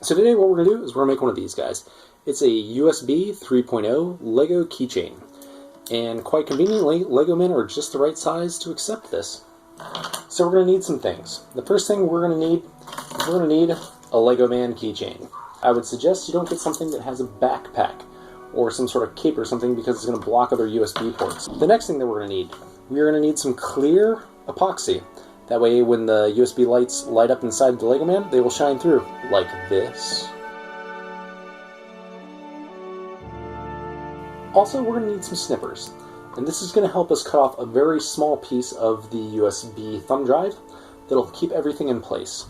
So today what we're going to do is we're going to make one of these guys. It's a USB 3.0 Lego keychain. And quite conveniently, Lego men are just the right size to accept this. So we're going to need some things. The first thing we're going to need a Lego man keychain. I would suggest you don't get something that has a backpack or some sort of cape or something because it's going to block other USB ports. The next thing that we're going to need some clear epoxy. That way when the USB lights light up inside the Lego man, they will shine through, like this. Also, we're going to need some snippers. And this is going to help us cut off a very small piece of the USB thumb drive that'll keep everything in place.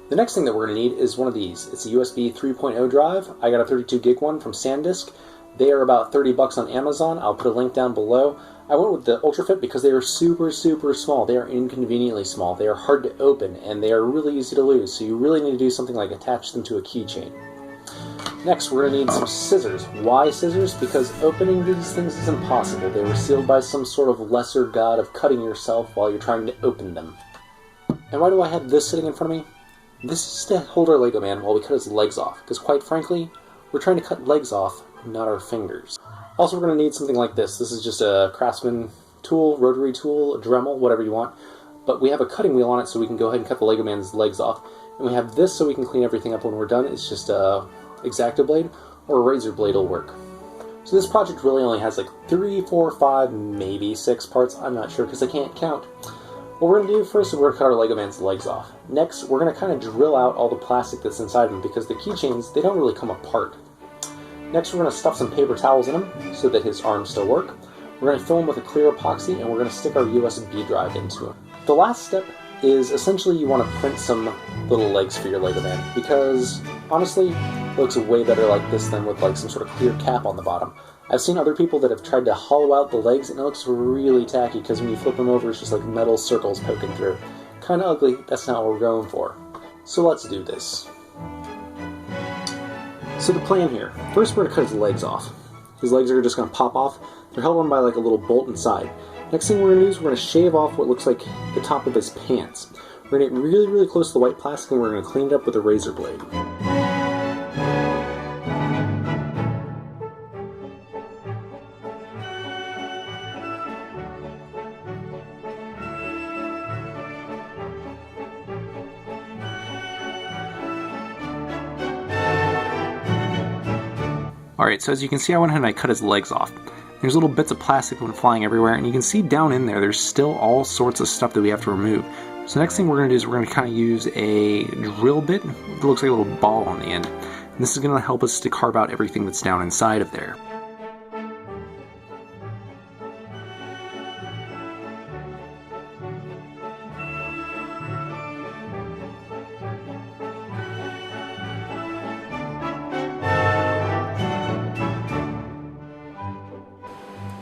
The next thing that we're going to need is one of these. It's a USB 3.0 drive. I got a 32 gig one from SanDisk. They are about $30 on Amazon. I'll put a link down below. I went with the UltraFit because they are super small. They are inconveniently small. They are hard to open and they are really easy to lose. So you really need to do something like attach them to a keychain. Next, we're going to need some scissors. Why scissors? Because opening these things is impossible. They were sealed by some sort of lesser god of cutting yourself while you're trying to open them. And why do I have this sitting in front of me? This is to hold our Lego man while we cut his legs off. Because quite frankly, we're trying to cut legs off, not our fingers. Also, we're going to need something like this. This is just a Craftsman tool, rotary tool, a Dremel, whatever you want. But we have a cutting wheel on it so we can go ahead and cut the Lego man's legs off. And we have this so we can clean everything up when we're done. It's just a X-Acto blade or a razor blade will work. So this project really only has like 3, 4, 5, maybe 6 parts. I'm not sure because I can't count. What we're going to do first is we're going to cut our Lego man's legs off. Next, we're going to kind of drill out all the plastic that's inside them because the keychains, they don't really come apart. Next, we're going to stuff some paper towels in them so that his arms still work. We're going to fill them with a clear epoxy and we're going to stick our USB drive into him. The last step is essentially you want to print some little legs for your Lego man because honestly, it looks way better like this than with like some sort of clear cap on the bottom. I've seen other people that have tried to hollow out the legs and it looks really tacky because when you flip them over it's just like metal circles poking through. Kind of ugly, that's not what we're going for. So let's do this. So the plan here, first we're going to cut his legs off. His legs are just going to pop off. They're held on by like a little bolt inside. Next thing we're going to do is we're going to shave off what looks like the top of his pants. We're going to get really close to the white plastic and we're going to clean it up with a razor blade. Alright, so as you can see I went ahead and I cut his legs off. There's little bits of plastic that went flying everywhere, and you can see down in there there's still all sorts of stuff that we have to remove. So next thing we're going to do is we're going to kind of use a drill bit that looks like a little ball on the end. And this is going to help us to carve out everything that's down inside of there.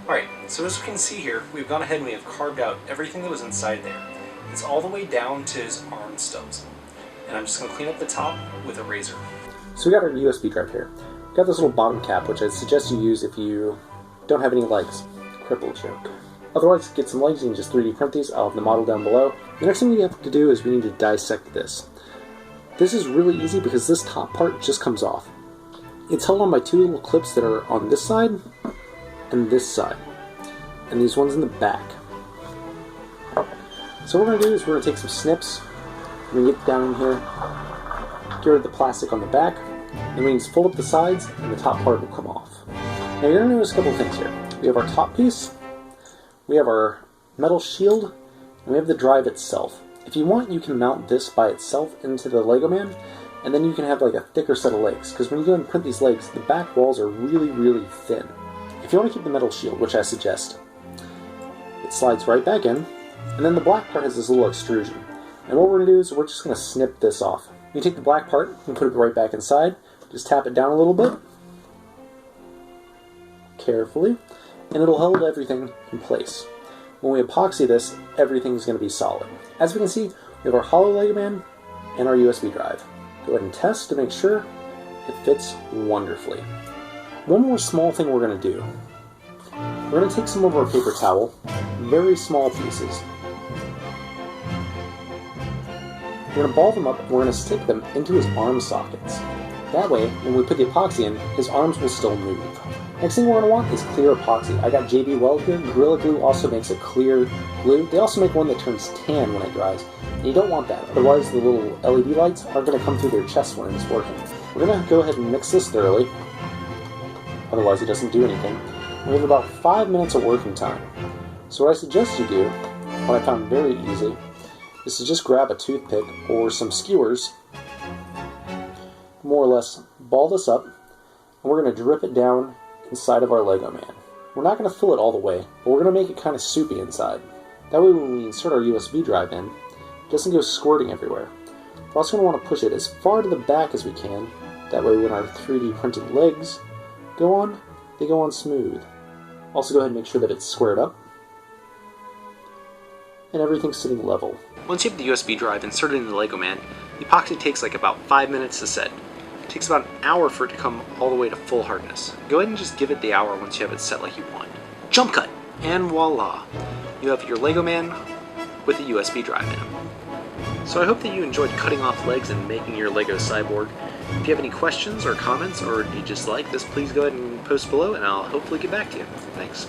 Alright, so as you can see here, we've gone ahead and we have carved out everything that was inside there. It's all the way down to his arm stubs. And I'm just going to clean up the top with a razor. So we got our USB drive here. We got this little bottom cap, which I suggest you use if you don't have any legs. Cripple joke. Otherwise, get some legs, you can just 3D print these. I'll have the model down below. The next thing we have to do is we need to dissect this. This is really easy because this top part just comes off. It's held on by 2 little clips that are on this side and this side, and these ones in the back. So what we're going to do is we're going to take some snips, we're going to get down in here, get rid of the plastic on the back, and we can just fold up the sides and the top part will come off. Now you're going to notice a couple of things here. We have our top piece, we have our metal shield, and we have the drive itself. If you want, you can mount this by itself into the Lego man, and then you can have like a thicker set of legs, because when you go and print these legs, the back walls are really thin. If you want to keep the metal shield, which I suggest, it slides right back in, and then the black part has this little extrusion. And what we're going to do is we're just going to snip this off. You take the black part and put it right back inside, just tap it down a little bit, carefully, and it'll hold everything in place. When we epoxy this, everything's going to be solid. As we can see, we have our hollow Lego man and our USB drive. Go ahead and test to make sure it fits wonderfully. One more small thing we're going to do. We're going to take some of our paper towel, very small pieces, We're going to ball them up and we're going to stick them into his arm sockets. That way, when we put the epoxy in, his arms will still move. Next thing we're going to want is clear epoxy. I got JB Weld here. Gorilla Glue also makes a clear glue. They also make one that turns tan when it dries. And you don't want that, otherwise the little LED lights are going to come through their chest when it's working. We're going to go ahead and mix this thoroughly, otherwise it doesn't do anything. We have about 5 minutes of working time. So what I suggest you do, what I found very easy, is to just grab a toothpick or some skewers, more or less ball this up, and we're going to drip it down inside of our Lego man. We're not going to fill it all the way, but we're going to make it kind of soupy inside. That way when we insert our USB drive in, it doesn't go squirting everywhere. We're also going to want to push it as far to the back as we can. That way when our 3D printed legs go on, they go on smooth. Also go ahead and make sure that it's squared up and everything's sitting level. Once you have the USB drive inserted in the Lego man, the epoxy takes like about 5 minutes to set. It takes about an hour for it to come all the way to full hardness. Go ahead and just give it the hour once you have it set like you want. Jump cut! And voila! You have your Lego man with a USB drive in it. So I hope that you enjoyed cutting off legs and making your Lego cyborg. If you have any questions or comments, or you just like this, please go ahead and post below and I'll hopefully get back to you. Thanks.